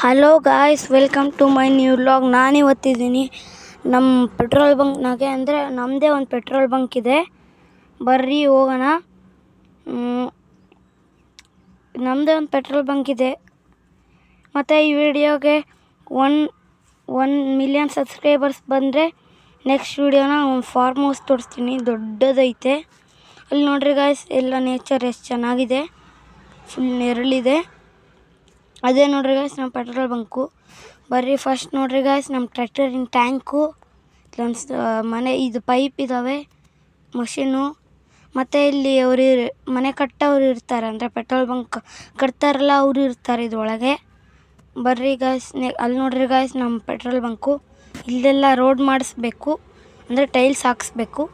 Hello guys, welcome to my new vlog. ನಾನಿವತ್ತಿದ್ದೀನಿ ನಮ್ಮ petrol ಬಂಕ್ನಾಗೆ. ಅಂದರೆ ನಮ್ಮದೇ ಒಂದು ಪೆಟ್ರೋಲ್ ಬಂಕ್ ಇದೆ. ಬರ್ರಿ ಹೋಗೋಣ. ನಮ್ಮದೇ ಒಂದು ಪೆಟ್ರೋಲ್ ಬಂಕ್ ಇದೆ. ಮತ್ತು ಈ ವಿಡಿಯೋಗೆ ಒನ್ ಮಿಲಿಯನ್ ಸಬ್ಸ್ಕ್ರೈಬರ್ಸ್ ಬಂದರೆ ನೆಕ್ಸ್ಟ್ ವಿಡಿಯೋನ ಒಂದು ಫಾರ್ಮ್ ಹೌಸ್ ತೋರಿಸ್ತೀನಿ. ದೊಡ್ಡದೈತೆ. ಅಲ್ಲಿ ನೋಡ್ರಿ ಗಾಯ್ಸ್, ಎಲ್ಲ ನೇಚರ್ ಎಷ್ಟು ಚೆನ್ನಾಗಿದೆ. ಫುಲ್ ನೆರಳಿದೆ. ಅದೇ ನೋಡ್ರಿ ಗಾಯ್ಸ್ ನಮ್ಮ ಪೆಟ್ರೋಲ್ ಬಂಕು. ಬರ್ರಿ ಫಸ್ಟ್ ನೋಡ್ರಿ ಗಾಯ್ಸ್ ನಮ್ಮ ಟ್ರ್ಯಾಕ್ಟರಿನ ಟ್ಯಾಂಕು, ಇಲ್ಲೊಂದು ಮನೆ, ಇದು ಪೈಪ್ ಇದ್ದಾವೆ, ಮಷೀನು. ಮತ್ತು ಇಲ್ಲಿ ಅವರು ಮನೆ ಕಟ್ಟೋರು ಇರ್ತಾರೆ, ಅಂದರೆ ಪೆಟ್ರೋಲ್ ಬಂಕ್ ಕಟ್ತಾರಲ್ಲ ಅವರು ಇರ್ತಾರೆ ಇದ್ರೊಳಗೆ. ಬರ್ರಿ ಗಾಯ್ಸ್, ಅಲ್ಲಿ ನೋಡ್ರಿ ಗಾಯ್ಸ್ ನಮ್ಮ ಪೆಟ್ರೋಲ್ ಬಂಕು. ಇಲ್ಲೆಲ್ಲ ರೋಡ್ ಮಾಡಿಸ್ಬೇಕು, ಅಂದರೆ ಟೈಲ್ಸ್ ಹಾಕಿಸ್ಬೇಕು.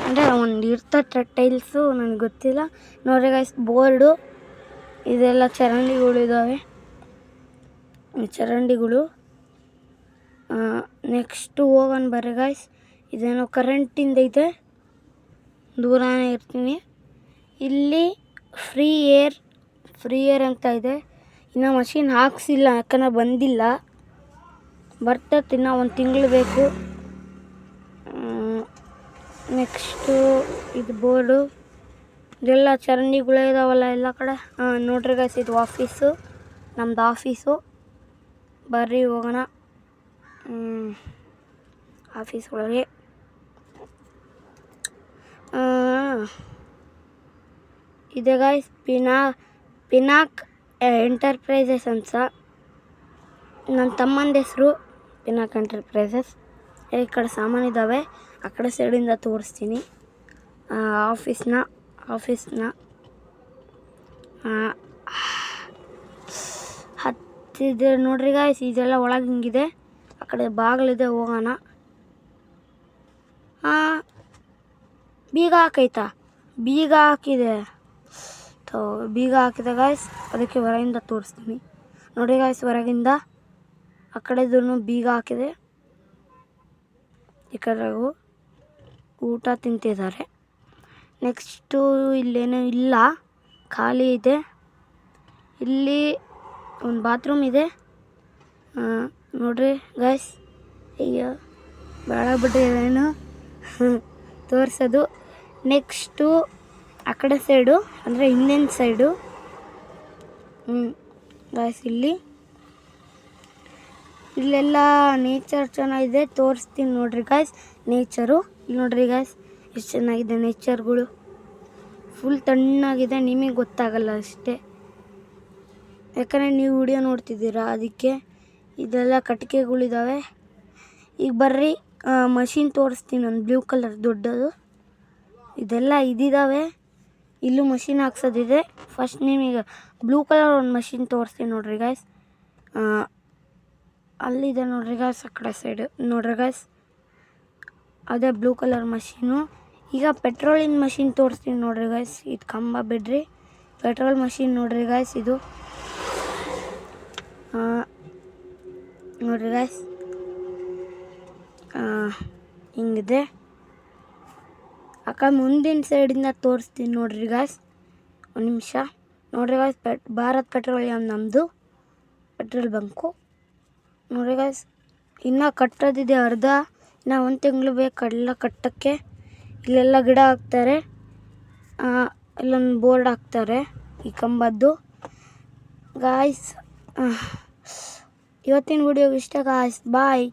ಅಂದರೆ ಒಂದು ಇರ್ತಾರೆ ಟೈಲ್ಸು, ನನಗೆ ಗೊತ್ತಿಲ್ಲ. ನೋಡ್ರಿ ಗಾಯ್ಸ್ ಬೋರ್ಡು, ಇದೆಲ್ಲ ಚರಂಡಿಗಳು ಇದ್ದಾವೆ, ಚರಂಡಿಗಳು. ನೆಕ್ಸ್ಟು ಹೋಗೋಣ ಬರ್ರಿ ಗಾಯ್ಸ್. ಇದೇನೋ ಕರೆಂಟಿಂದ ಐತೆ, ದೂರನೇ ಇರ್ತೀನಿ. ಇಲ್ಲಿ ಫ್ರೀ ಏರ್ ಅಂತ ಇದೆ. ಇನ್ನು ಮಷೀನ್ ಹಾಕ್ಸಿಲ್ಲ, ಯಾಕಂದ್ರೆ ಬಂದಿಲ್ಲ. ಬರ್ತೈತೆ, ಇನ್ನೂ ಒಂದು ತಿಂಗಳು ಬೇಕು. ನೆಕ್ಸ್ಟು ಇದು ಬೋರ್ಡು, ಇದೆಲ್ಲ ಚರಂಡಿಗಳೇ ಇದಾವಲ್ಲ ಎಲ್ಲ ಕಡೆ. ನೋಡ್ರಿ ಗಾಯ್ಸ್, ಇದು ಆಫೀಸು, ನಮ್ಮದು ಆಫೀಸು. ಬರ್ರಿ ಹೋಗೋಣ ಆಫೀಸ್ ಒಳಗೆ. ಇದೆ ಗಾಯ್ಸ್ ಪಿನಾಕ್ ಎಂಟರ್ಪ್ರೈಸಸ್ ಅಂತ. ನನ್ನ ತಮ್ಮಂದ ಹೆಸರು ಪಿನಾಕ್ ಎಂಟರ್ಪ್ರೈಸಸ್. ಈ ಕಡೆ ಸಾಮಾನಿದ್ದಾವೆ, ಆ ಕಡೆ ಸೈಡಿಂದ ತೋರಿಸ್ತೀನಿ ಆಫೀಸ್ನ. ಹತ್ತಿದೆ ನೋಡ್ರಿ ಗಾಯ್ಸ್, ಇದೆಲ್ಲ ಒಳಗೆ ಹಿಂಗಿದೆ. ಆ ಕಡೆ ಬಾಗಿಲಿದೆ, ಹೋಗೋಣ. ಬೀಗ ಹಾಕೈತಾ? ಬೀಗ ಹಾಕಿದೆ ಗಾಯ್ಸ್, ಅದಕ್ಕೆ ಹೊರಗಿಂದ ತೋರಿಸ್ತೀನಿ. ನೋಡ್ರಿ ಗಾಯ್ಸ್, ಹೊರಗಿಂದ ಆ ಕಡೆದೂ ಬೀಗ ಹಾಕಿದೆ. ಈ ಕಡೆಗೂ ಊಟ ತಿಂತಿದ್ದಾರೆ. ನೆಕ್ಸ್ಟು ಇಲ್ಲೇನೂ ಇಲ್ಲ, ಖಾಲಿ ಇದೆ. ಇಲ್ಲಿ ಒಂದು ಬಾತ್ರೂಮ್ ಇದೆ. ನೋಡ್ರಿ ಗಾಯ್ಸ್, ಅಯ್ಯೋ ಬೇಡ ಬಿಡ್ರಿ ಏನು ತೋರಿಸೋದು. ನೆಕ್ಸ್ಟು ಆ ಕಡೆ ಸೈಡು, ಅಂದರೆ ಹಿಂದಿನ ಸೈಡು ಗಾಯ್ಸ್, ಇಲ್ಲೆಲ್ಲ ನೇಚರ್ ಚೆನ್ನಾಗಿದೆ, ತೋರಿಸ್ತೀನಿ ನೋಡ್ರಿ ಗಾಯ್ಸ್ ನೇಚರು. ಇಲ್ಲಿ ನೋಡ್ರಿ ಗಾಯ್ಸ್ ಎಷ್ಟು ಚೆನ್ನಾಗಿದೆ ನೇಚರ್ಗಳು. ಫುಲ್ ತಣ್ಣಾಗಿದೆ, ನಿಮಗೆ ಗೊತ್ತಾಗಲ್ಲ ಅಷ್ಟೇ, ಯಾಕಂದರೆ ನೀವು ವಿಡಿಯೋ ನೋಡ್ತಿದ್ದೀರಾ ಅದಕ್ಕೆ. ಇದೆಲ್ಲ ಕಟ್ಟಿಗೆಗಳಿದ್ದಾವೆ. ಈಗ ಬರ್ರಿ ಮಷೀನ್ ತೋರಿಸ್ತೀನಿ, ಒಂದು ಬ್ಲೂ ಕಲರ್ ದೊಡ್ಡದು. ಇದೆಲ್ಲ ಇದಿದ್ದಾವೆ, ಇಲ್ಲೂ ಮಷೀನ್ ಹಾಕ್ಸೋದಿದೆ. ಫಸ್ಟ್ ನಿಮಗೆ ಬ್ಲೂ ಕಲರ್ ಒಂದು ಮಷೀನ್ ತೋರಿಸ್ತೀನಿ ನೋಡ್ರಿ ಗಾಯ್ಸ್. ಅಲ್ಲಿದೆ ನೋಡ್ರಿ ಗಾಯ್ಸ್, ಆ ಕಡೆ ಸೈಡು ನೋಡ್ರಿ ಗಾಯ್ಸ್, ಅದೇ ಬ್ಲೂ ಕಲರ್ ಮಷೀನು. ಈಗ ಪೆಟ್ರೋಲಿನ ಮಷೀನ್ ತೋರಿಸ್ತೀನಿ ನೋಡ್ರಿ ಗಾಯ್ಸ್. ಇದು ಕಂಬ ಬಿಡ್ರಿ, ಪೆಟ್ರೋಲ್ ಮಷೀನ್ ನೋಡ್ರಿ ಗಾಯ್ಸ್. ಇದು ನೋಡ್ರಿ ಗಾಯ್ಸ್, ಹಿಂಗಿದೆ. ಅಕ್ಕ ಮುಂದಿನ ಸೈಡಿಂದ ತೋರಿಸ್ತೀನಿ ನೋಡ್ರಿ ಗಾಯ್ಸ್, ಒಂದು ನಿಮಿಷ. ನೋಡ್ರಿ ಗಾಯ್ಸ್, ಭಾರತ್ ಪೆಟ್ರೋಲಿಯಂ ನಮ್ಮದು ಪೆಟ್ರೋಲ್ ಬಂಕು. ನೋಡ್ರಿ ಗಾಯ್ಸ್, ಇನ್ನೂ ಕಟ್ಟೋದಿದೆ ಅರ್ಧ, ಇನ್ನೂ ಒಂದು ತಿಂಗಳು ಬೇಕು ಎಲ್ಲ ಕಟ್ಟೋಕ್ಕೆ. ಇಲ್ಲೆಲ್ಲ ಗಿಡ ಹಾಕ್ತಾರೆ, ಇಲ್ಲೊಂದು ಬೋರ್ಡ್ ಹಾಕ್ತಾರೆ ಈ ಕಂಬದ್ದು. ಗಾಯ್ಸ್, ಇವತ್ತಿನ ವಿಡಿಯೋ ಇಷ್ಟ ಗಾಯ್ಸ್, ಬಾಯ್.